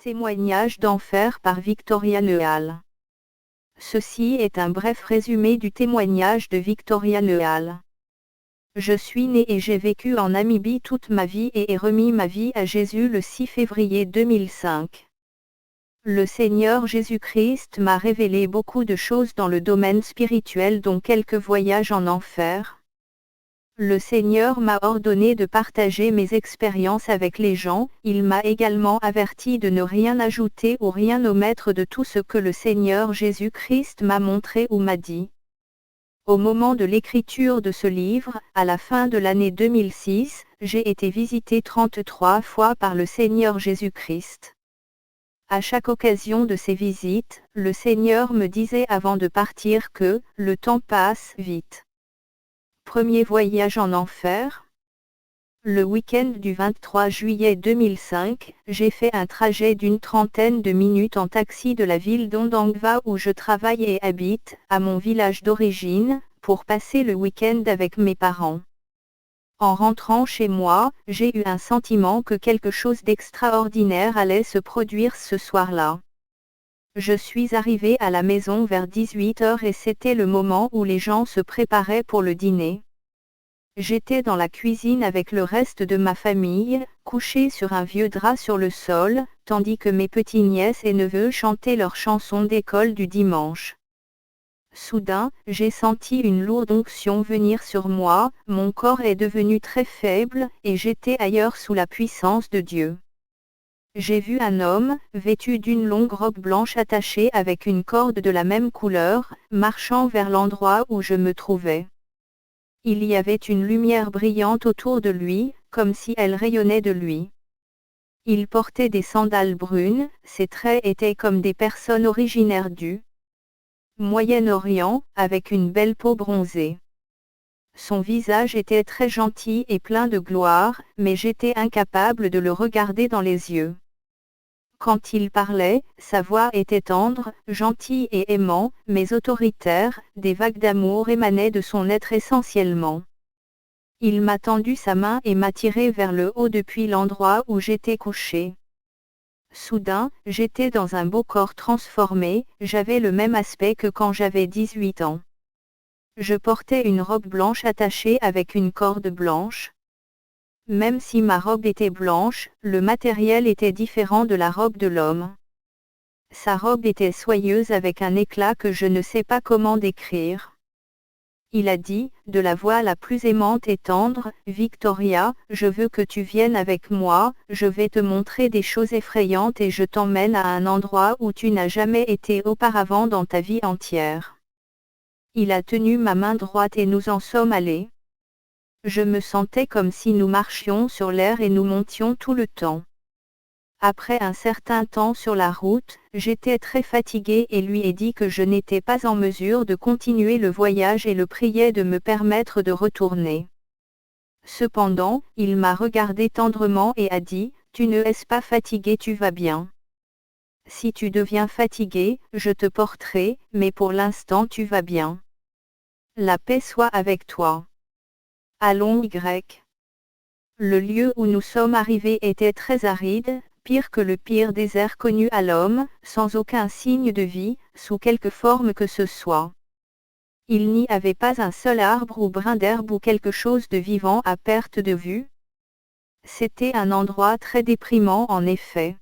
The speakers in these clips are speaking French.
Témoignage d'enfer par Victoria Nehal. Ceci est un bref résumé du témoignage de Victoria Nehal. Je suis née et j'ai vécu en Namibie toute ma vie et ai remis ma vie à Jésus le 6 février 2005. Le Seigneur Jésus-Christ m'a révélé beaucoup de choses dans le domaine spirituel, dont quelques voyages en enfer. Le Seigneur m'a ordonné de partager mes expériences avec les gens, il m'a également averti de ne rien ajouter ou rien omettre de tout ce que le Seigneur Jésus-Christ m'a montré ou m'a dit. Au moment de l'écriture de ce livre, à la fin de l'année 2006, j'ai été visitée 33 fois par le Seigneur Jésus-Christ. À chaque occasion de ces visites, le Seigneur me disait avant de partir que « le temps passe vite ». Premier voyage en enfer. Le week-end du 23 juillet 2005, j'ai fait un trajet d'une trentaine de minutes en taxi de la ville d'Ondangwa où je travaille et habite, à mon village d'origine, pour passer le week-end avec mes parents. En rentrant chez moi, j'ai eu un sentiment que quelque chose d'extraordinaire allait se produire ce soir-là. Je suis arrivée à la maison vers 18h et c'était le moment où les gens se préparaient pour le dîner. J'étais dans la cuisine avec le reste de ma famille, couchée sur un vieux drap sur le sol, tandis que mes petits-nièces et neveux chantaient leurs chansons d'école du dimanche. Soudain, j'ai senti une lourde onction venir sur moi, mon corps est devenu très faible, et j'étais ailleurs sous la puissance de Dieu. J'ai vu un homme, vêtu d'une longue robe blanche attachée avec une corde de la même couleur, marchant vers l'endroit où je me trouvais. Il y avait une lumière brillante autour de lui, comme si elle rayonnait de lui. Il portait des sandales brunes, ses traits étaient comme des personnes originaires du Moyen-Orient, avec une belle peau bronzée. Son visage était très gentil et plein de gloire, mais j'étais incapable de le regarder dans les yeux. Quand il parlait, sa voix était tendre, gentille et aimant, mais autoritaire, des vagues d'amour émanaient de son être essentiellement. Il m'a tendu sa main et m'a tiré vers le haut depuis l'endroit où j'étais couché. Soudain, j'étais dans un beau corps transformé, j'avais le même aspect que quand j'avais 18 ans. Je portais une robe blanche attachée avec une corde blanche. Même si ma robe était blanche, le matériel était différent de la robe de l'homme. Sa robe était soyeuse avec un éclat que je ne sais pas comment décrire. Il a dit, de la voix la plus aimante et tendre, « Victoria, je veux que tu viennes avec moi, je vais te montrer des choses effrayantes et je t'emmène à un endroit où tu n'as jamais été auparavant dans ta vie entière. » Il a tenu ma main droite et nous en sommes allés. Je me sentais comme si nous marchions sur l'air et nous montions tout le temps. Après un certain temps sur la route, j'étais très fatiguée et lui ai dit que je n'étais pas en mesure de continuer le voyage et le priais de me permettre de retourner. Cependant, il m'a regardé tendrement et a dit, « Tu ne es pas fatigué, tu vas bien. Si tu deviens fatigué, je te porterai, mais pour l'instant tu vas bien. La paix soit avec toi. » Allons Y. Le lieu où nous sommes arrivés était très aride, pire que le pire désert connu à l'homme, sans aucun signe de vie, sous quelque forme que ce soit. Il n'y avait pas un seul arbre ou brin d'herbe ou quelque chose de vivant à perte de vue. C'était un endroit très déprimant en effet.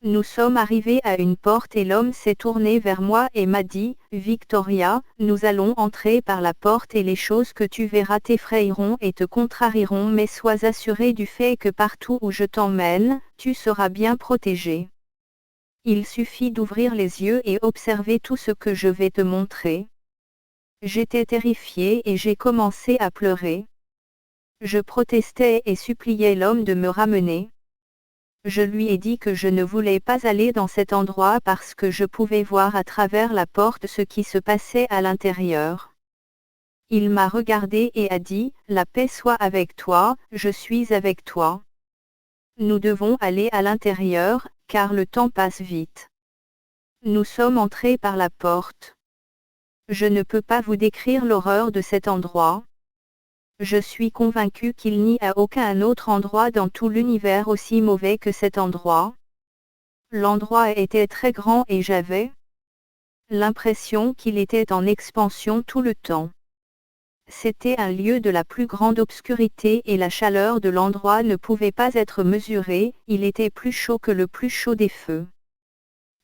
Nous sommes arrivés à une porte et l'homme s'est tourné vers moi et m'a dit, « Victoria, nous allons entrer par la porte et les choses que tu verras t'effrayeront et te contrarieront, mais sois assuré du fait que partout où je t'emmène, tu seras bien protégé. Il suffit d'ouvrir les yeux et observer tout ce que je vais te montrer. » J'étais terrifiée et j'ai commencé à pleurer. Je protestais et suppliais l'homme de me ramener. Je lui ai dit que je ne voulais pas aller dans cet endroit parce que je pouvais voir à travers la porte ce qui se passait à l'intérieur. Il m'a regardé et a dit, « La paix soit avec toi, je suis avec toi. Nous devons aller à l'intérieur, car le temps passe vite. » Nous sommes entrés par la porte. Je ne peux pas vous décrire l'horreur de cet endroit. Je suis convaincu qu'il n'y a aucun autre endroit dans tout l'univers aussi mauvais que cet endroit. L'endroit était très grand et j'avais l'impression qu'il était en expansion tout le temps. C'était un lieu de la plus grande obscurité et la chaleur de l'endroit ne pouvait pas être mesurée, il était plus chaud que le plus chaud des feux.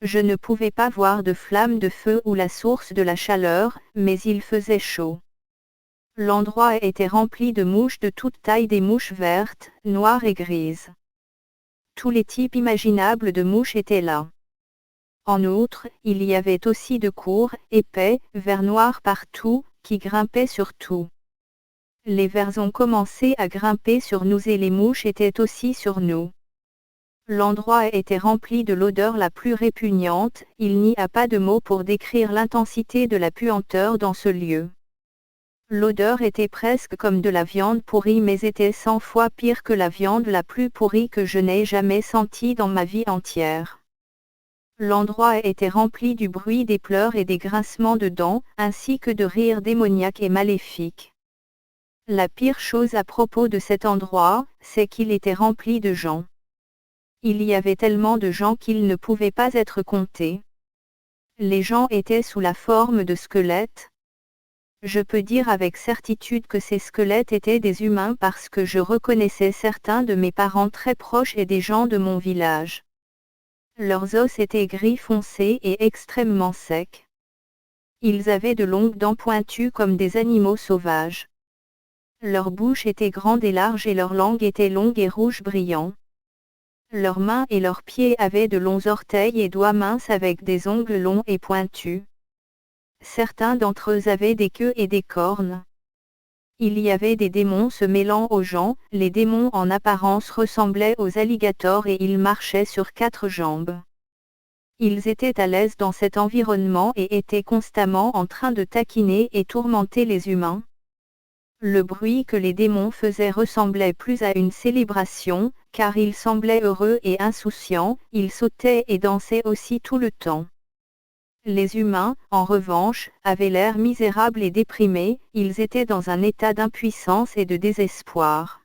Je ne pouvais pas voir de flammes de feu ou la source de la chaleur, mais il faisait chaud. L'endroit était rempli de mouches de toute taille, des mouches vertes, noires et grises. Tous les types imaginables de mouches étaient là. En outre, il y avait aussi de courts, épais, vers noirs partout, qui grimpaient sur tout. Les vers ont commencé à grimper sur nous et les mouches étaient aussi sur nous. L'endroit était rempli de l'odeur la plus répugnante, il n'y a pas de mots pour décrire l'intensité de la puanteur dans ce lieu. L'odeur était presque comme de la viande pourrie mais était 100 fois pire que la viande la plus pourrie que je n'ai jamais sentie dans ma vie entière. L'endroit était rempli du bruit des pleurs et des grincements de dents, ainsi que de rires démoniaques et maléfiques. La pire chose à propos de cet endroit, c'est qu'il était rempli de gens. Il y avait tellement de gens qu'ils ne pouvaient pas être comptés. Les gens étaient sous la forme de squelettes. Je peux dire avec certitude que ces squelettes étaient des humains parce que je reconnaissais certains de mes parents très proches et des gens de mon village. Leurs os étaient gris foncé et extrêmement secs. Ils avaient de longues dents pointues comme des animaux sauvages. Leur bouche était grande et large et leur langue était longue et rouge brillant. Leurs mains et leurs pieds avaient de longs orteils et doigts minces avec des ongles longs et pointus. Certains d'entre eux avaient des queues et des cornes. Il y avait des démons se mêlant aux gens, les démons en apparence ressemblaient aux alligators et ils marchaient sur 4 jambes. Ils étaient à l'aise dans cet environnement et étaient constamment en train de taquiner et tourmenter les humains. Le bruit que les démons faisaient ressemblait plus à une célébration, car ils semblaient heureux et insouciants, ils sautaient et dansaient aussi tout le temps. Les humains, en revanche, avaient l'air misérables et déprimés, ils étaient dans un état d'impuissance et de désespoir.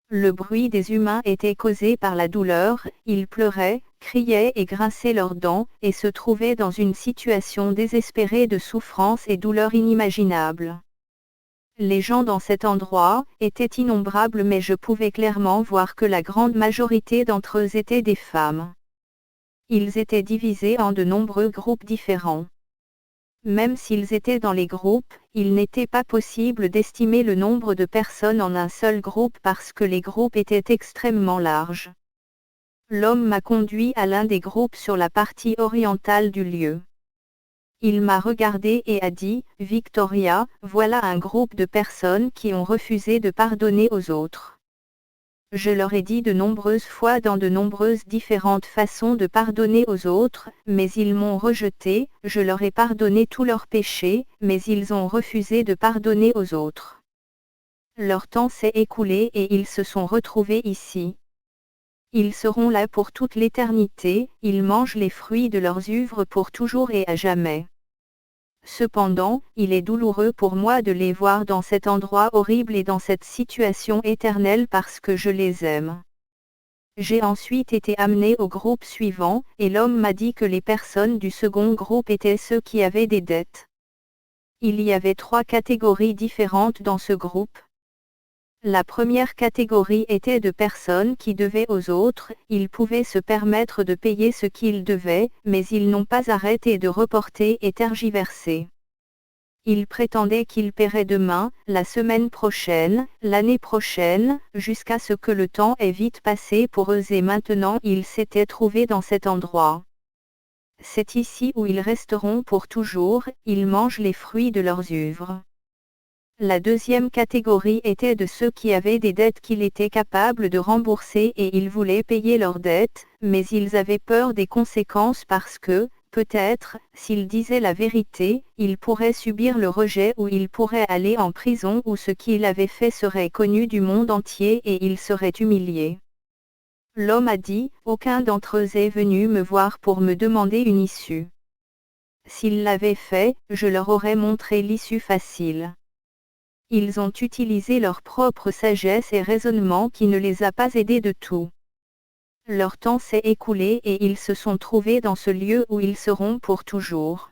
Le bruit des humains était causé par la douleur, ils pleuraient, criaient et grinçaient leurs dents, et se trouvaient dans une situation désespérée de souffrance et douleur inimaginable. Les gens dans cet endroit étaient innombrables mais je pouvais clairement voir que la grande majorité d'entre eux étaient des femmes. Ils étaient divisés en de nombreux groupes différents. Même s'ils étaient dans les groupes, il n'était pas possible d'estimer le nombre de personnes en un seul groupe parce que les groupes étaient extrêmement larges. L'homme m'a conduit à l'un des groupes sur la partie orientale du lieu. Il m'a regardé et a dit, « Victoria, voilà un groupe de personnes qui ont refusé de pardonner aux autres. » Je leur ai dit de nombreuses fois dans de nombreuses différentes façons de pardonner aux autres, mais ils m'ont rejeté, je leur ai pardonné tous leurs péchés, mais ils ont refusé de pardonner aux autres. Leur temps s'est écoulé et ils se sont retrouvés ici. Ils seront là pour toute l'éternité, ils mangent les fruits de leurs œuvres pour toujours et à jamais. Cependant, il est douloureux pour moi de les voir dans cet endroit horrible et dans cette situation éternelle parce que je les aime. J'ai ensuite été amené au groupe suivant, et l'homme m'a dit que les personnes du second groupe étaient ceux qui avaient des dettes. Il y avait 3 catégories différentes dans ce groupe. La première catégorie était de personnes qui devaient aux autres, ils pouvaient se permettre de payer ce qu'ils devaient, mais ils n'ont pas arrêté de reporter et tergiverser. Ils prétendaient qu'ils paieraient demain, la semaine prochaine, l'année prochaine, jusqu'à ce que le temps ait vite passé pour eux et maintenant ils s'étaient trouvés dans cet endroit. C'est ici où ils resteront pour toujours, ils mangent les fruits de leurs œuvres. La deuxième catégorie était de ceux qui avaient des dettes qu'ils étaient capables de rembourser et ils voulaient payer leurs dettes, mais ils avaient peur des conséquences parce que, peut-être, s'ils disaient la vérité, ils pourraient subir le rejet ou ils pourraient aller en prison ou ce qu'ils avaient fait serait connu du monde entier et ils seraient humiliés. L'homme a dit, aucun d'entre eux est venu me voir pour me demander une issue. S'ils l'avaient fait, je leur aurais montré l'issue facile. Ils ont utilisé leur propre sagesse et raisonnement qui ne les a pas aidés de tout. leur temps s'est écoulé et ils se sont trouvés dans ce lieu où ils seront pour toujours.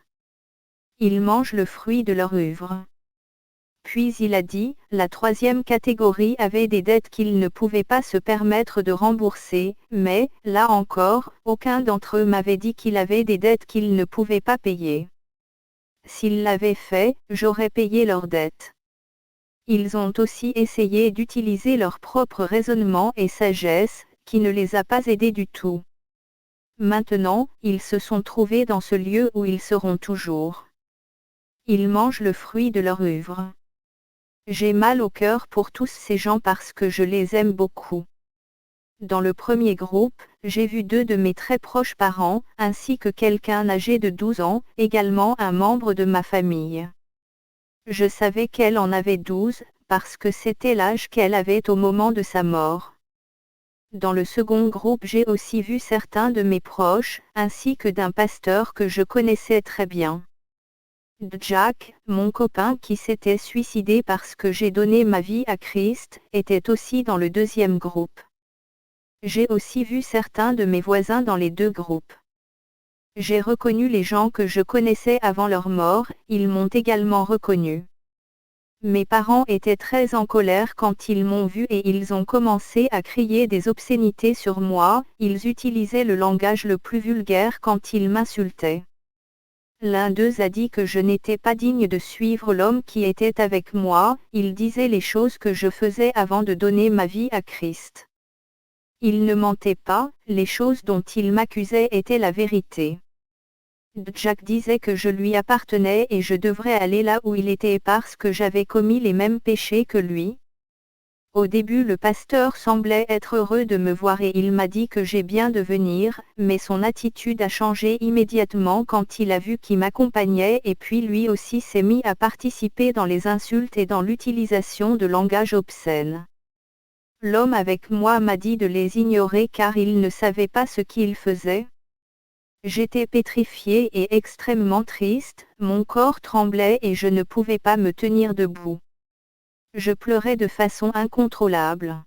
Ils mangent le fruit de leur œuvre. Puis il a dit, la troisième catégorie avait des dettes qu'ils ne pouvaient pas se permettre de rembourser, mais, là encore, aucun d'entre eux m'avait dit qu'il avait des dettes qu'ils ne pouvaient pas payer. S'ils l'avaient fait, j'aurais payé leurs dettes. Ils ont aussi essayé d'utiliser leur propre raisonnement et sagesse, qui ne les a pas aidés du tout. Maintenant, ils se sont trouvés dans ce lieu où ils seront toujours. Ils mangent le fruit de leur œuvre. J'ai mal au cœur pour tous ces gens parce que je les aime beaucoup. Dans le premier groupe, j'ai vu 2 de mes très proches parents, ainsi que quelqu'un âgé de 12 ans, également un membre de ma famille. Je savais qu'elle en avait 12, parce que c'était l'âge qu'elle avait au moment de sa mort. Dans le second groupe, j'ai aussi vu certains de mes proches, ainsi que d'un pasteur que je connaissais très bien. Jack, mon copain qui s'était suicidé parce que j'ai donné ma vie à Christ, était aussi dans le deuxième groupe. J'ai aussi vu certains de mes voisins dans les 2 groupes. J'ai reconnu les gens que je connaissais avant leur mort, ils m'ont également reconnu. Mes parents étaient très en colère quand ils m'ont vu et ils ont commencé à crier des obscénités sur moi, ils utilisaient le langage le plus vulgaire quand ils m'insultaient. L'un d'eux a dit que je n'étais pas digne de suivre l'homme qui était avec moi, il disait les choses que je faisais avant de donner ma vie à Christ. Il ne mentait pas, les choses dont il m'accusait étaient la vérité. Jack disait que je lui appartenais et je devrais aller là où il était parce que j'avais commis les mêmes péchés que lui. Au début le pasteur semblait être heureux de me voir et il m'a dit que j'ai bien de venir, mais son attitude a changé immédiatement quand il a vu qui m'accompagnait et puis lui aussi s'est mis à participer dans les insultes et dans l'utilisation de langage obscène. L'homme avec moi m'a dit de les ignorer car il ne savait pas ce qu'il faisait. J'étais pétrifiée et extrêmement triste, mon corps tremblait et je ne pouvais pas me tenir debout. Je pleurais de façon incontrôlable.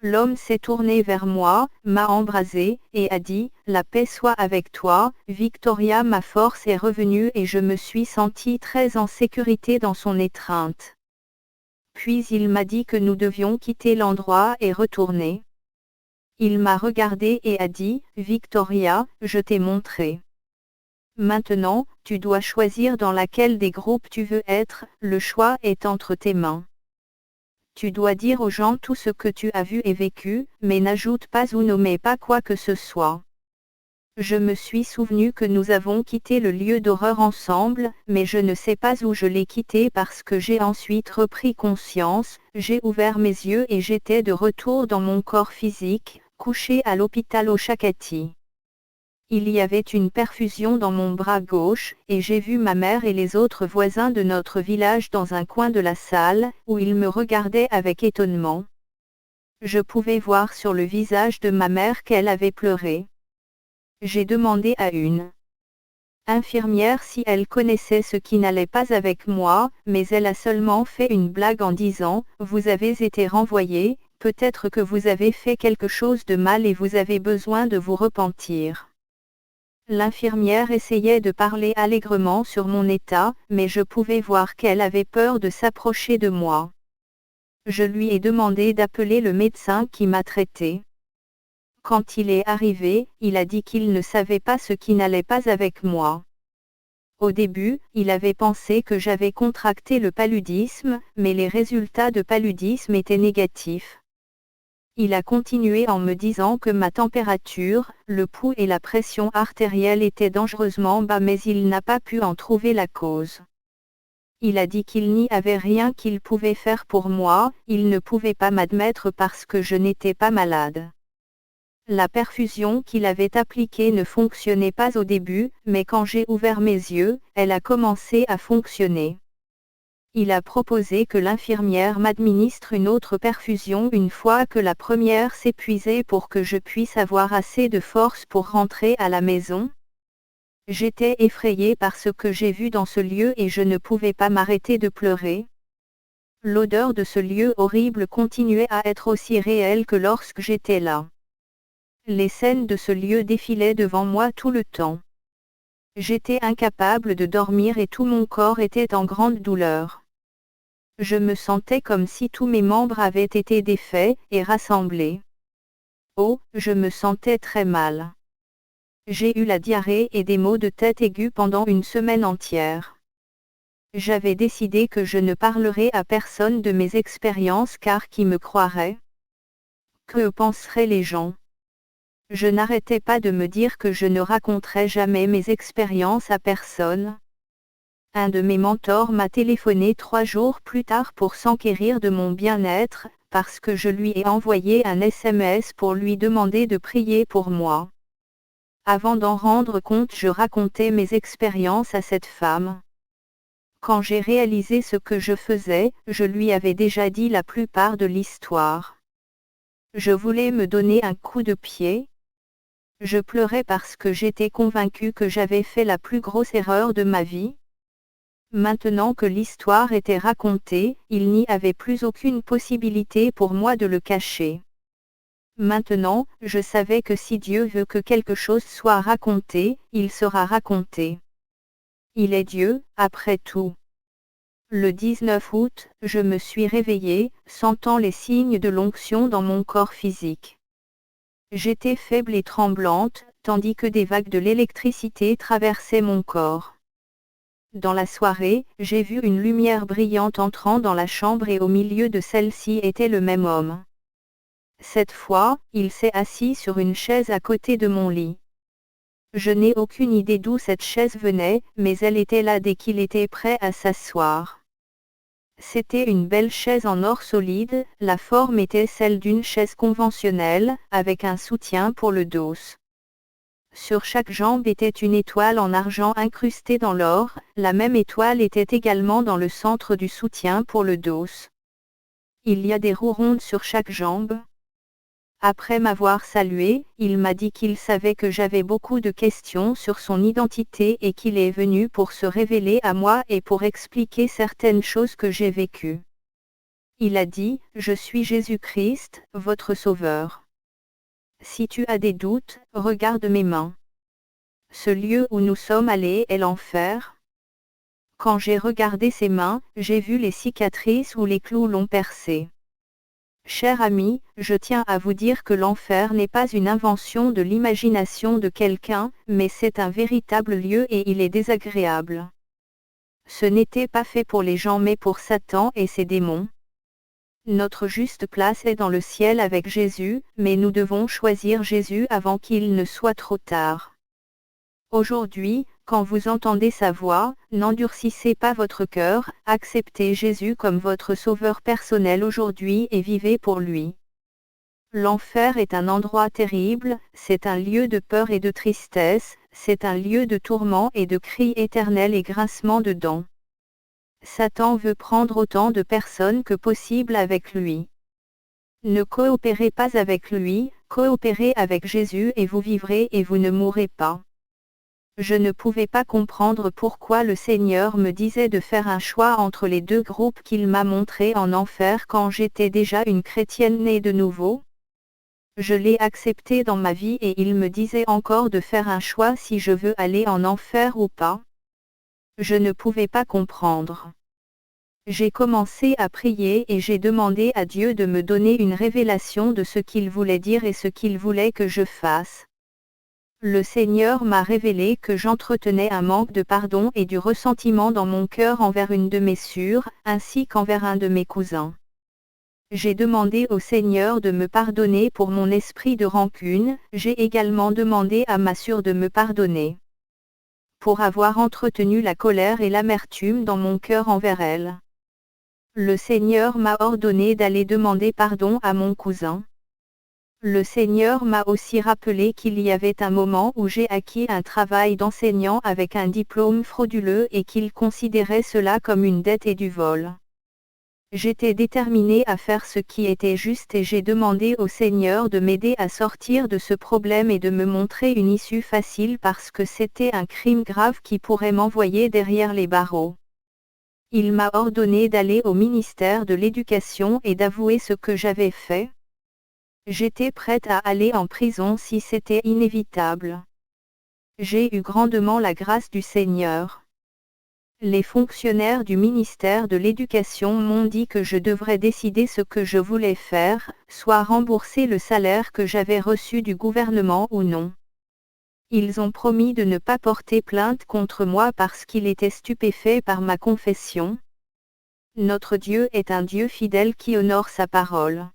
L'homme s'est tourné vers moi, m'a embrasé, et a dit, « La paix soit avec toi, Victoria ». Ma force est revenue et je me suis sentie très en sécurité dans son étreinte. Puis il m'a dit que nous devions quitter l'endroit et retourner. Il m'a regardé et a dit, « Victoria, je t'ai montré. Maintenant, tu dois choisir dans laquelle des groupes tu veux être, le choix est entre tes mains. Tu dois dire aux gens tout ce que tu as vu et vécu, mais n'ajoute pas ou n'omets pas quoi que ce soit. » Je me suis souvenu que nous avons quitté le lieu d'horreur ensemble, mais je ne sais pas où je l'ai quitté parce que j'ai ensuite repris conscience, j'ai ouvert mes yeux et j'étais de retour dans mon corps physique, couché à l'hôpital Oshakati. Il y avait une perfusion dans mon bras gauche, et j'ai vu ma mère et les autres voisins de notre village dans un coin de la salle, où ils me regardaient avec étonnement. Je pouvais voir sur le visage de ma mère qu'elle avait pleuré. J'ai demandé à une infirmière si elle connaissait ce qui n'allait pas avec moi, mais elle a seulement fait une blague en disant, « Vous avez été renvoyé, peut-être que vous avez fait quelque chose de mal et vous avez besoin de vous repentir. » L'infirmière essayait de parler allègrement sur mon état, mais je pouvais voir qu'elle avait peur de s'approcher de moi. Je lui ai demandé d'appeler le médecin qui m'a traité. Quand il est arrivé, il a dit qu'il ne savait pas ce qui n'allait pas avec moi. Au début, il avait pensé que j'avais contracté le paludisme, mais les résultats de paludisme étaient négatifs. Il a continué en me disant que ma température, le pouls et la pression artérielle étaient dangereusement bas mais il n'a pas pu en trouver la cause. Il a dit qu'il n'y avait rien qu'il pouvait faire pour moi, il ne pouvait pas m'admettre parce que je n'étais pas malade. La perfusion qu'il avait appliquée ne fonctionnait pas au début, mais quand j'ai ouvert mes yeux, elle a commencé à fonctionner. Il a proposé que l'infirmière m'administre une autre perfusion une fois que la première s'épuisait pour que je puisse avoir assez de force pour rentrer à la maison. J'étais effrayée par ce que j'ai vu dans ce lieu et je ne pouvais pas m'arrêter de pleurer. L'odeur de ce lieu horrible continuait à être aussi réelle que lorsque j'étais là. Les scènes de ce lieu défilaient devant moi tout le temps. J'étais incapable de dormir et tout mon corps était en grande douleur. Je me sentais comme si tous mes membres avaient été défaits et rassemblés. Oh, je me sentais très mal. J'ai eu la diarrhée et des maux de tête aigus pendant une semaine entière. J'avais décidé que je ne parlerais à personne de mes expériences car qui me croirait? Que penseraient les gens? Je n'arrêtais pas de me dire que je ne raconterais jamais mes expériences à personne. Un de mes mentors m'a téléphoné 3 jours plus tard pour s'enquérir de mon bien-être, parce que je lui ai envoyé un SMS pour lui demander de prier pour moi. Avant d'en rendre compte, je racontais mes expériences à cette femme. Quand j'ai réalisé ce que je faisais, je lui avais déjà dit la plupart de l'histoire. Je voulais me donner un coup de pied. Je pleurais parce que j'étais convaincue que j'avais fait la plus grosse erreur de ma vie. Maintenant que l'histoire était racontée, il n'y avait plus aucune possibilité pour moi de le cacher. Maintenant, je savais que si Dieu veut que quelque chose soit raconté, il sera raconté. Il est Dieu, après tout. Le 19 août, je me suis réveillée, sentant les signes de l'onction dans mon corps physique. J'étais faible et tremblante, tandis que des vagues de l'électricité traversaient mon corps. Dans la soirée, j'ai vu une lumière brillante entrant dans la chambre et au milieu de celle-ci était le même homme. Cette fois, il s'est assis sur une chaise à côté de mon lit. Je n'ai aucune idée d'où cette chaise venait, mais elle était là dès qu'il était prêt à s'asseoir. C'était une belle chaise en or solide, la forme était celle d'une chaise conventionnelle, avec un soutien pour le dos. Sur chaque jambe était une étoile en argent incrustée dans l'or, la même étoile était également dans le centre du soutien pour le dos. Il y a des roues rondes sur chaque jambe. Après m'avoir salué, il m'a dit qu'il savait que j'avais beaucoup de questions sur son identité et qu'il est venu pour se révéler à moi et pour expliquer certaines choses que j'ai vécues. Il a dit, « Je suis Jésus-Christ, votre Sauveur. Si tu as des doutes, regarde mes mains. Ce lieu où nous sommes allés est l'enfer. » Quand j'ai regardé ses mains, j'ai vu les cicatrices où les clous l'ont percé. Cher ami, je tiens à vous dire que l'enfer n'est pas une invention de l'imagination de quelqu'un, mais c'est un véritable lieu et il est désagréable. Ce n'était pas fait pour les gens mais pour Satan et ses démons. Notre juste place est dans le ciel avec Jésus, mais nous devons choisir Jésus avant qu'il ne soit trop tard. Aujourd'hui, quand vous entendez sa voix, n'endurcissez pas votre cœur, acceptez Jésus comme votre sauveur personnel aujourd'hui et vivez pour lui. L'enfer est un endroit terrible, c'est un lieu de peur et de tristesse, c'est un lieu de tourment et de cris éternels et grincement de dents. Satan veut prendre autant de personnes que possible avec lui. Ne coopérez pas avec lui, coopérez avec Jésus et vous vivrez et vous ne mourrez pas. Je ne pouvais pas comprendre pourquoi le Seigneur me disait de faire un choix entre les deux groupes qu'il m'a montrés en enfer quand j'étais déjà une chrétienne née de nouveau. Je l'ai accepté dans ma vie et il me disait encore de faire un choix si je veux aller en enfer ou pas. Je ne pouvais pas comprendre. J'ai commencé à prier et j'ai demandé à Dieu de me donner une révélation de ce qu'il voulait dire et ce qu'il voulait que je fasse. Le Seigneur m'a révélé que j'entretenais un manque de pardon et du ressentiment dans mon cœur envers une de mes sœurs, ainsi qu'envers un de mes cousins. J'ai demandé au Seigneur de me pardonner pour mon esprit de rancune, j'ai également demandé à ma sœur de me pardonner. Pour avoir entretenu la colère et l'amertume dans mon cœur envers elle. Le Seigneur m'a ordonné d'aller demander pardon à mon cousin. Le Seigneur m'a aussi rappelé qu'il y avait un moment où j'ai acquis un travail d'enseignant avec un diplôme frauduleux et qu'il considérait cela comme une dette et du vol. J'étais déterminée à faire ce qui était juste et j'ai demandé au Seigneur de m'aider à sortir de ce problème et de me montrer une issue facile parce que c'était un crime grave qui pourrait m'envoyer derrière les barreaux. Il m'a ordonné d'aller au ministère de l'Éducation et d'avouer ce que j'avais fait. J'étais prête à aller en prison si c'était inévitable. J'ai eu grandement la grâce du Seigneur. Les fonctionnaires du ministère de l'Éducation m'ont dit que je devrais décider ce que je voulais faire, soit rembourser le salaire que j'avais reçu du gouvernement ou non. Ils ont promis de ne pas porter plainte contre moi parce qu'il était stupéfait par ma confession. Notre Dieu est un Dieu fidèle qui honore sa parole.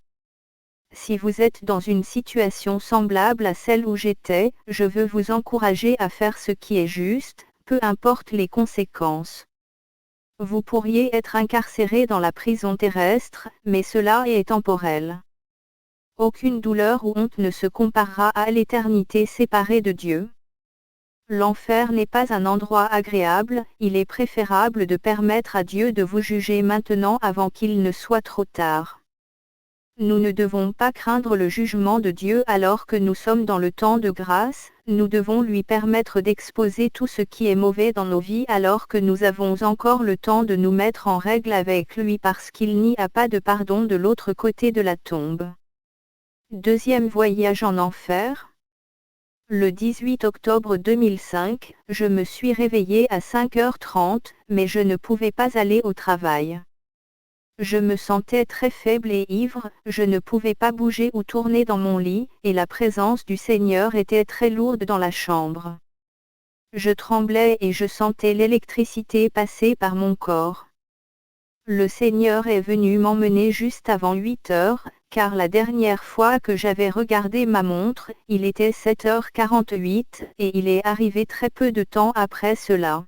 Si vous êtes dans une situation semblable à celle où j'étais, je veux vous encourager à faire ce qui est juste, peu importe les conséquences. Vous pourriez être incarcéré dans la prison terrestre, mais cela est temporel. Aucune douleur ou honte ne se comparera à l'éternité séparée de Dieu. L'enfer n'est pas un endroit agréable, il est préférable de permettre à Dieu de vous juger maintenant avant qu'il ne soit trop tard. Nous ne devons pas craindre le jugement de Dieu alors que nous sommes dans le temps de grâce, nous devons lui permettre d'exposer tout ce qui est mauvais dans nos vies alors que nous avons encore le temps de nous mettre en règle avec lui parce qu'il n'y a pas de pardon de l'autre côté de la tombe. Deuxième voyage en enfer. Le 18 octobre 2005, je me suis réveillée à 5h30, mais je ne pouvais pas aller au travail. Je me sentais très faible et ivre, je ne pouvais pas bouger ou tourner dans mon lit, et la présence du Seigneur était très lourde dans la chambre. Je tremblais et je sentais l'électricité passer par mon corps. Le Seigneur est venu m'emmener juste avant 8 heures, car la dernière fois que j'avais regardé ma montre, il était 7h48, et il est arrivé très peu de temps après cela.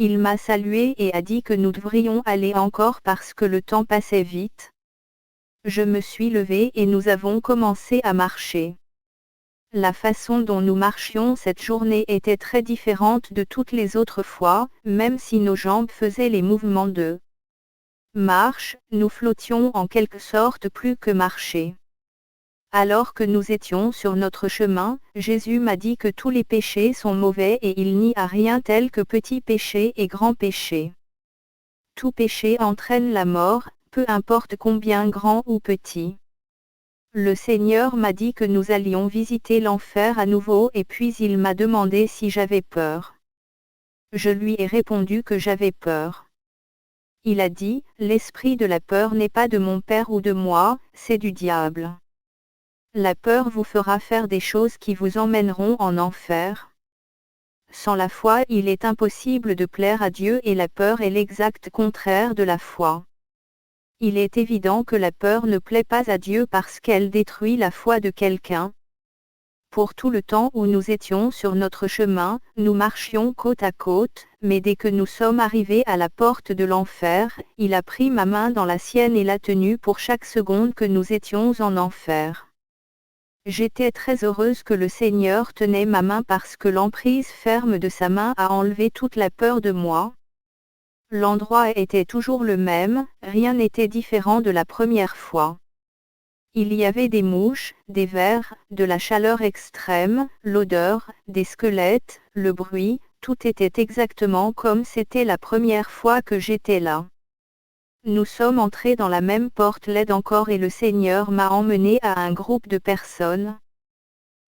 Il m'a salué et a dit que nous devrions aller encore parce que le temps passait vite. Je me suis levée et nous avons commencé à marcher. La façon dont nous marchions cette journée était très différente de toutes les autres fois, même si nos jambes faisaient les mouvements de marche, nous flottions en quelque sorte plus que marcher. Alors que nous étions sur notre chemin, Jésus m'a dit que tous les péchés sont mauvais et il n'y a rien tel que petit péché et grand péché. Tout péché entraîne la mort, peu importe combien grand ou petit. Le Seigneur m'a dit que nous allions visiter l'enfer à nouveau et puis il m'a demandé si j'avais peur. Je lui ai répondu que j'avais peur. Il a dit, l'esprit de la peur n'est pas de mon Père ou de moi, c'est du diable. La peur vous fera faire des choses qui vous emmèneront en enfer. Sans la foi, il est impossible de plaire à Dieu et la peur est l'exact contraire de la foi. Il est évident que la peur ne plaît pas à Dieu parce qu'elle détruit la foi de quelqu'un. Pour tout le temps où nous étions sur notre chemin, nous marchions côte à côte, mais dès que nous sommes arrivés à la porte de l'enfer, il a pris ma main dans la sienne et l'a tenue pour chaque seconde que nous étions en enfer. J'étais très heureuse que le Seigneur tenait ma main parce que l'emprise ferme de sa main a enlevé toute la peur de moi. L'endroit était toujours le même, rien n'était différent de la première fois. Il y avait des mouches, des vers, de la chaleur extrême, l'odeur, des squelettes, le bruit, tout était exactement comme c'était la première fois que j'étais là. Nous sommes entrés dans la même porte laide encore et le Seigneur m'a emmené à un groupe de personnes.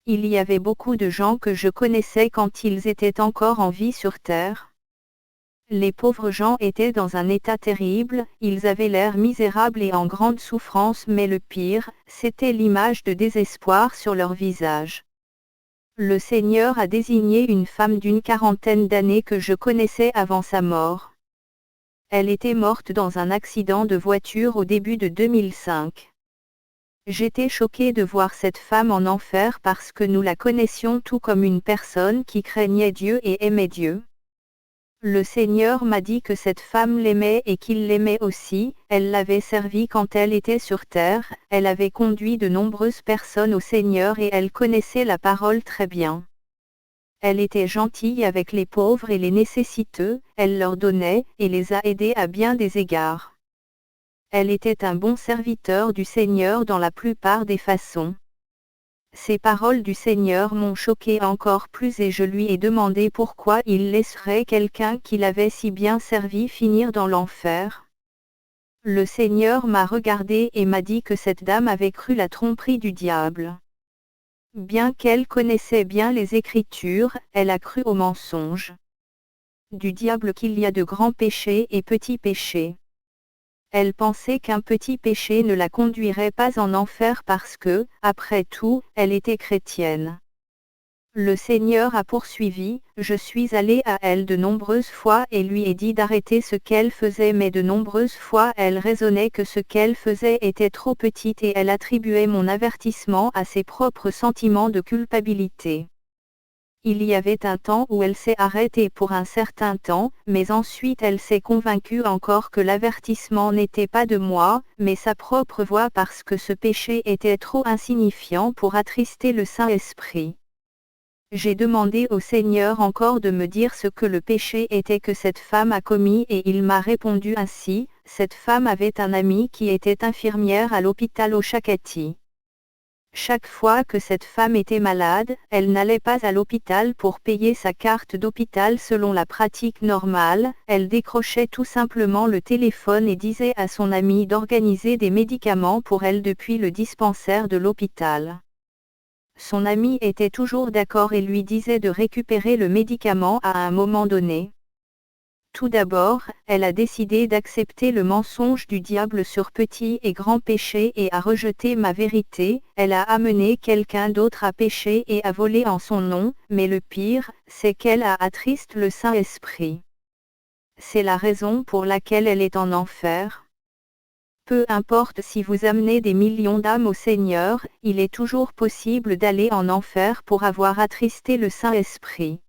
Il y avait beaucoup de gens que je connaissais quand ils étaient encore en vie sur terre. Les pauvres gens étaient dans un état terrible, ils avaient l'air misérables et en grande souffrance, mais le pire, c'était l'image de désespoir sur leur visage. Le Seigneur a désigné une femme d'une quarantaine d'années que je connaissais avant sa mort. Elle était morte dans un accident de voiture au début de 2005. J'étais choquée de voir cette femme en enfer parce que nous la connaissions tout comme une personne qui craignait Dieu et aimait Dieu. Le Seigneur m'a dit que cette femme l'aimait et qu'il l'aimait aussi, elle l'avait servi quand elle était sur terre, elle avait conduit de nombreuses personnes au Seigneur et elle connaissait la parole très bien. Elle était gentille avec les pauvres et les nécessiteux, elle leur donnait, et les a aidés à bien des égards. Elle était un bon serviteur du Seigneur dans la plupart des façons. Ces paroles du Seigneur m'ont choqué encore plus et je lui ai demandé pourquoi il laisserait quelqu'un qui l'avait si bien servi finir dans l'enfer. Le Seigneur m'a regardé et m'a dit que cette dame avait cru la tromperie du diable. Bien qu'elle connaissait bien les Écritures, elle a cru au mensonge du diable qu'il y a de grands péchés et petits péchés. Elle pensait qu'un petit péché ne la conduirait pas en enfer parce que, après tout, elle était chrétienne. Le Seigneur a poursuivi, je suis allé à elle de nombreuses fois et lui ai dit d'arrêter ce qu'elle faisait, mais de nombreuses fois elle raisonnait que ce qu'elle faisait était trop petit et elle attribuait mon avertissement à ses propres sentiments de culpabilité. Il y avait un temps où elle s'est arrêtée pour un certain temps, mais ensuite elle s'est convaincue encore que l'avertissement n'était pas de moi, mais sa propre voix parce que ce péché était trop insignifiant pour attrister le Saint-Esprit. J'ai demandé au Seigneur encore de me dire ce que le péché était que cette femme a commis et il m'a répondu ainsi, cette femme avait un ami qui était infirmière à l'hôpital Oshakati. Chaque fois que cette femme était malade, elle n'allait pas à l'hôpital pour payer sa carte d'hôpital selon la pratique normale, elle décrochait tout simplement le téléphone et disait à son ami d'organiser des médicaments pour elle depuis le dispensaire de l'hôpital. Son ami était toujours d'accord et lui disait de récupérer le médicament à un moment donné. Tout d'abord, elle a décidé d'accepter le mensonge du diable sur petit et grand péché et a rejeté ma vérité, elle a amené quelqu'un d'autre à pécher et à voler en son nom, mais le pire, c'est qu'elle a attristé le Saint-Esprit. C'est la raison pour laquelle elle est en enfer. Peu importe si vous amenez des millions d'âmes au Seigneur, il est toujours possible d'aller en enfer pour avoir attristé le Saint-Esprit.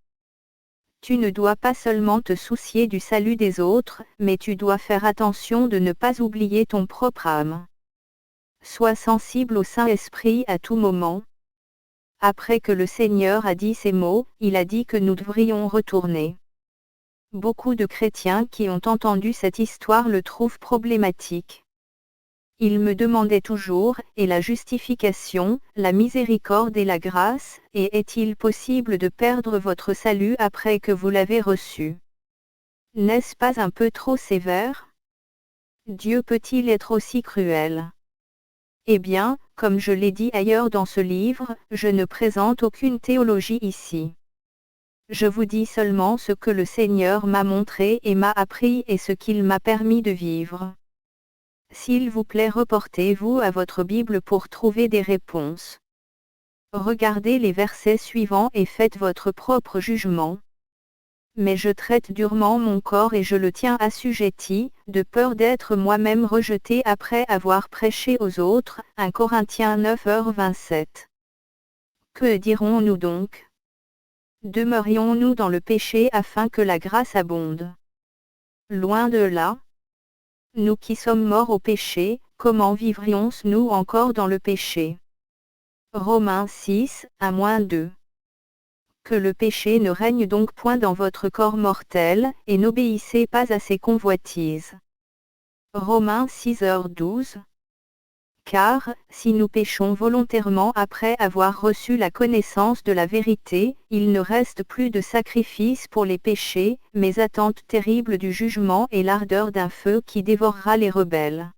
Tu ne dois pas seulement te soucier du salut des autres, mais tu dois faire attention de ne pas oublier ton propre âme. Sois sensible au Saint-Esprit à tout moment. Après que le Seigneur a dit ces mots, il a dit que nous devrions retourner. Beaucoup de chrétiens qui ont entendu cette histoire le trouvent problématique. Il me demandait toujours, et la justification, la miséricorde et la grâce, et est-il possible de perdre votre salut après que vous l'avez reçu? N'est-ce pas un peu trop sévère? Dieu peut-il être aussi cruel? Eh bien, comme je l'ai dit ailleurs dans ce livre, je ne présente aucune théologie ici. Je vous dis seulement ce que le Seigneur m'a montré et m'a appris et ce qu'il m'a permis de vivre. S'il vous plaît, reportez-vous à votre Bible pour trouver des réponses. Regardez les versets suivants et faites votre propre jugement. Mais je traite durement mon corps et je le tiens assujetti, de peur d'être moi-même rejeté après avoir prêché aux autres. 1 Corinthiens 9h27. Que dirons-nous donc? Demeurions-nous dans le péché afin que la grâce abonde? Loin de là. Nous qui sommes morts au péché, comment vivrions-nous encore dans le péché? Romains 6, 1-2. Que le péché ne règne donc point dans votre corps mortel, et n'obéissez pas à ses convoitises. Romains 6h12. Car, si nous péchons volontairement après avoir reçu la connaissance de la vérité, il ne reste plus de sacrifice pour les péchés, mais attente terrible du jugement et l'ardeur d'un feu qui dévorera les rebelles.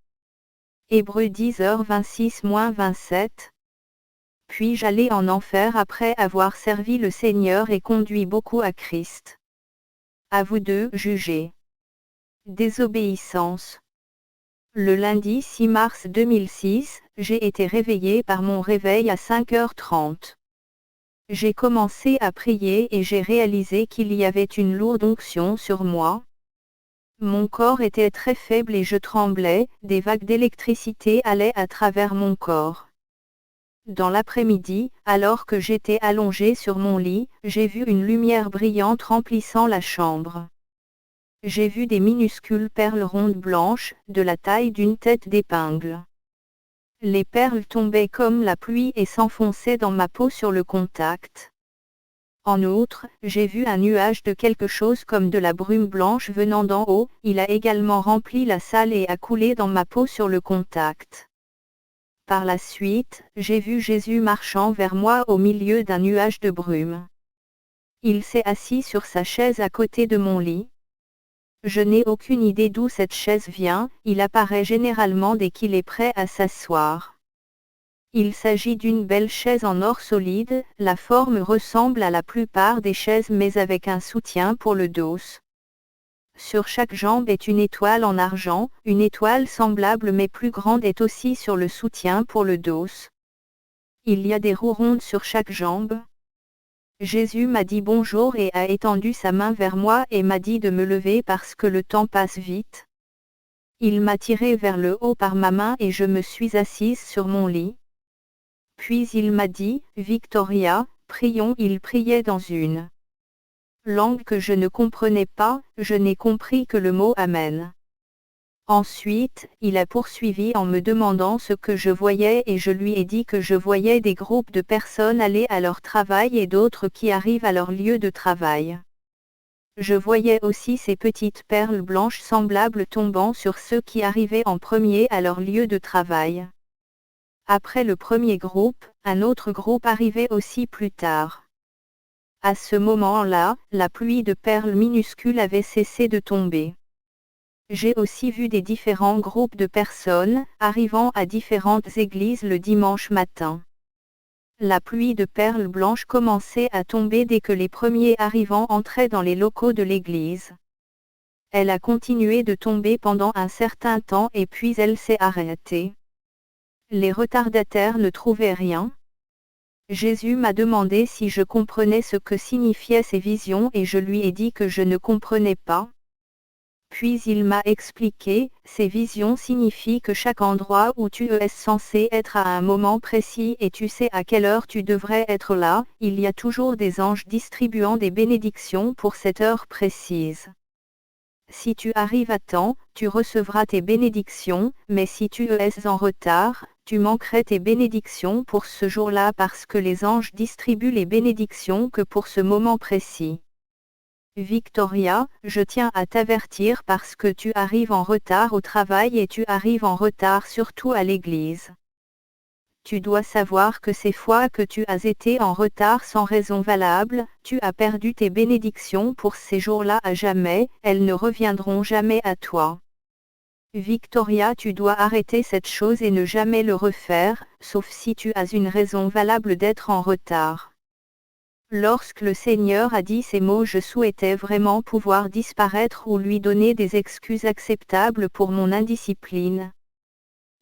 Hébreux 10h26-27. Puis-je aller en enfer après avoir servi le Seigneur et conduit beaucoup à Christ? À vous de juger. Désobéissance. Le lundi 6 mars 2006, j'ai été réveillée par mon réveil à 5h30. J'ai commencé à prier et j'ai réalisé qu'il y avait une lourde onction sur moi. Mon corps était très faible et je tremblais, des vagues d'électricité allaient à travers mon corps. Dans l'après-midi, alors que j'étais allongée sur mon lit, j'ai vu une lumière brillante remplissant la chambre. J'ai vu des minuscules perles rondes blanches, de la taille d'une tête d'épingle. Les perles tombaient comme la pluie et s'enfonçaient dans ma peau sur le contact. En outre, j'ai vu un nuage de quelque chose comme de la brume blanche venant d'en haut, il a également rempli la salle et a coulé dans ma peau sur le contact. Par la suite, j'ai vu Jésus marchant vers moi au milieu d'un nuage de brume. Il s'est assis sur sa chaise à côté de mon lit. Je n'ai aucune idée d'où cette chaise vient, il apparaît généralement dès qu'il est prêt à s'asseoir. Il s'agit d'une belle chaise en or solide, la forme ressemble à la plupart des chaises mais avec un soutien pour le dos. Sur chaque jambe est une étoile en argent, une étoile semblable mais plus grande est aussi sur le soutien pour le dos. Il y a des roues rondes sur chaque jambe. Jésus m'a dit bonjour et a étendu sa main vers moi et m'a dit de me lever parce que le temps passe vite. Il m'a tiré vers le haut par ma main et je me suis assise sur mon lit. Puis il m'a dit, Victoria, prions. Il priait dans une langue que je ne comprenais pas, je n'ai compris que le mot Amen. Ensuite, il a poursuivi en me demandant ce que je voyais et je lui ai dit que je voyais des groupes de personnes aller à leur travail et d'autres qui arrivent à leur lieu de travail. Je voyais aussi ces petites perles blanches semblables tombant sur ceux qui arrivaient en premier à leur lieu de travail. Après le premier groupe, un autre groupe arrivait aussi plus tard. À ce moment-là, la pluie de perles minuscules avait cessé de tomber. J'ai aussi vu des différents groupes de personnes, arrivant à différentes églises le dimanche matin. La pluie de perles blanches commençait à tomber dès que les premiers arrivants entraient dans les locaux de l'église. Elle a continué de tomber pendant un certain temps et puis elle s'est arrêtée. Les retardataires ne trouvaient rien. Jésus m'a demandé si je comprenais ce que signifiaient ces visions et je lui ai dit que je ne comprenais pas. Puis il m'a expliqué, ces visions signifient que chaque endroit où tu es censé être à un moment précis et tu sais à quelle heure tu devrais être là, il y a toujours des anges distribuant des bénédictions pour cette heure précise. Si tu arrives à temps, tu recevras tes bénédictions, mais si tu es en retard, tu manquerais tes bénédictions pour ce jour-là parce que les anges distribuent les bénédictions que pour ce moment précis. Victoria, je tiens à t'avertir parce que tu arrives en retard au travail et tu arrives en retard surtout à l'église. Tu dois savoir que ces fois que tu as été en retard sans raison valable, tu as perdu tes bénédictions pour ces jours-là à jamais, elles ne reviendront jamais à toi. Victoria, tu dois arrêter cette chose et ne jamais le refaire, sauf si tu as une raison valable d'être en retard. Lorsque le Seigneur a dit ces mots, je souhaitais vraiment pouvoir disparaître ou lui donner des excuses acceptables pour mon indiscipline.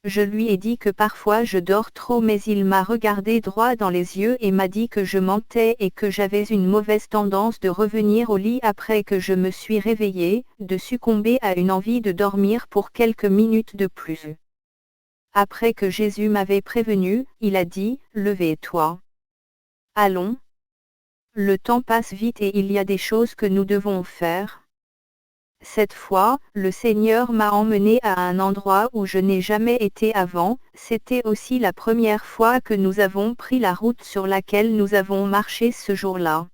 Je lui ai dit que parfois je dors trop mais il m'a regardé droit dans les yeux et m'a dit que je mentais et que j'avais une mauvaise tendance de revenir au lit après que je me suis réveillée, de succomber à une envie de dormir pour quelques minutes de plus. Après que Jésus m'avait prévenu, il a dit, « Levez-toi. Allons. Le temps passe vite et il y a des choses que nous devons faire. » Cette fois, le Seigneur m'a emmené à un endroit où je n'ai jamais été avant, c'était aussi la première fois que nous avons pris la route sur laquelle nous avons marché ce jour-là.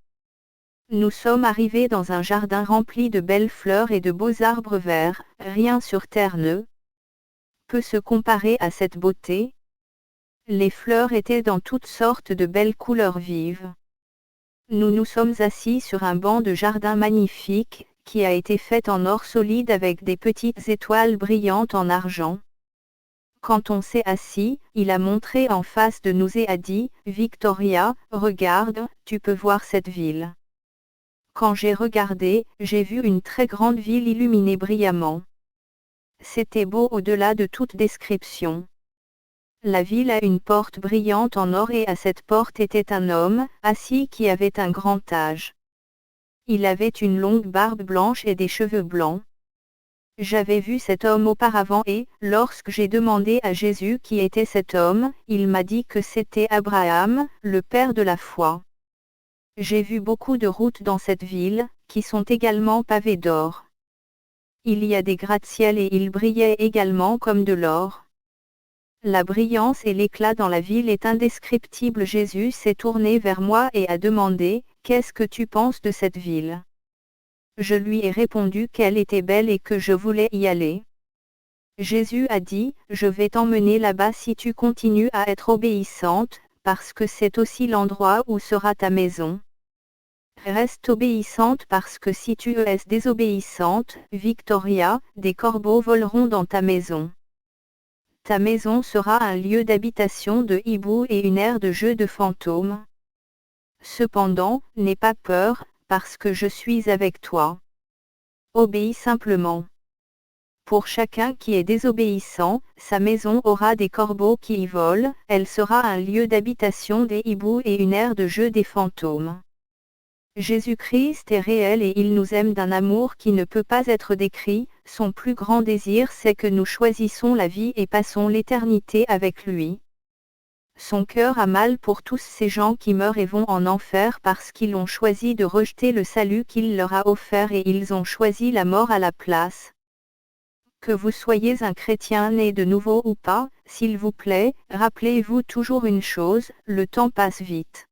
Nous sommes arrivés dans un jardin rempli de belles fleurs et de beaux arbres verts, rien sur terre ne peut se comparer à cette beauté. Les fleurs étaient dans toutes sortes de belles couleurs vives. Nous nous sommes assis sur un banc de jardin magnifique, qui a été faite en or solide avec des petites étoiles brillantes en argent. Quand on s'est assis, il a montré en face de nous et a dit, « Victoria, regarde, tu peux voir cette ville. » Quand j'ai regardé, j'ai vu une très grande ville illuminée brillamment. C'était beau au-delà de toute description. La ville a une porte brillante en or et à cette porte était un homme, assis qui avait un grand âge. Il avait une longue barbe blanche et des cheveux blancs. J'avais vu cet homme auparavant et, lorsque j'ai demandé à Jésus qui était cet homme, il m'a dit que c'était Abraham, le père de la foi. J'ai vu beaucoup de routes dans cette ville, qui sont également pavées d'or. Il y a des gratte-ciel et ils brillaient également comme de l'or. La brillance et l'éclat dans la ville est indescriptible. Jésus s'est tourné vers moi et a demandé, « Qu'est-ce que tu penses de cette ville ?» Je lui ai répondu qu'elle était belle et que je voulais y aller. Jésus a dit, « Je vais t'emmener là-bas si tu continues à être obéissante, parce que c'est aussi l'endroit où sera ta maison. » Reste obéissante parce que si tu es désobéissante, Victoria, des corbeaux voleront dans ta maison. Ta maison sera un lieu d'habitation de hibou et une aire de jeu de fantômes. Cependant, n'aie pas peur, parce que je suis avec toi. Obéis simplement. Pour chacun qui est désobéissant, sa maison aura des corbeaux qui y volent, elle sera un lieu d'habitation des hiboux et une aire de jeu des fantômes. Jésus-Christ est réel et il nous aime d'un amour qui ne peut pas être décrit, son plus grand désir c'est que nous choisissons la vie et passons l'éternité avec lui. Son cœur a mal pour tous ces gens qui meurent et vont en enfer parce qu'ils ont choisi de rejeter le salut qu'il leur a offert et ils ont choisi la mort à la place. Que vous soyez un chrétien né de nouveau ou pas, s'il vous plaît, rappelez-vous toujours une chose, le temps passe vite.